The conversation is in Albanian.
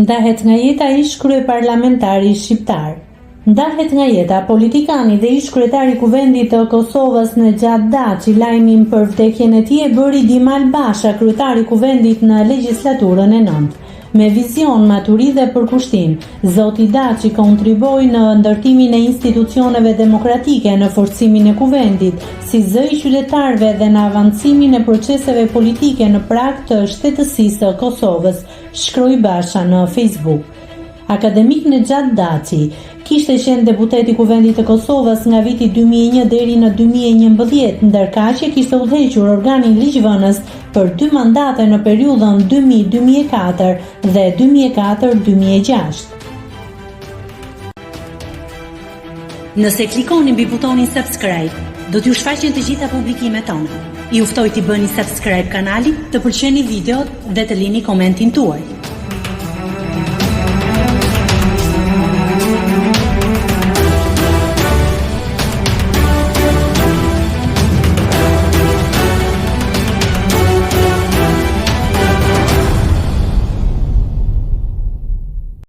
Ndahet nga jeta ish kryeparlamentari shqiptar. Ndahet nga jeta politikani dhe ish kryetari i Kuvendit të Kosovës Nexhat Daçi lajmin për vdekjen e tij e bëri Dimal Basha, kryetari i Kuvendit në legjislaturën e 9. Me vizion, maturi dhe përkushtim, zoti Daçi kontriboi në ndërtimin e institucioneve demokratike, në forcimin e Kuvendit, si zë i qytetarëve dhe në avancimin e proceseve politike në prag të shtetësisë së Kosovës, shkroi Basha në Facebook. Akademik Nexhat Daçi kishte qenë deputet i Kuvendit të Kosovës nga viti 2001 deri në 2011, ndërkaq kishte udhëhequr organin ligjvënës për 2 mandate në periudhën 2000-2004 dhe 2004-2006. Nëse klikoni mbi butonin subscribe, do t'ju shfaqen të gjitha publikimet tona. Ju ftoj t'i bëni subscribe kanalit, të pëlqeni videot dhe të lini komentin tuaj.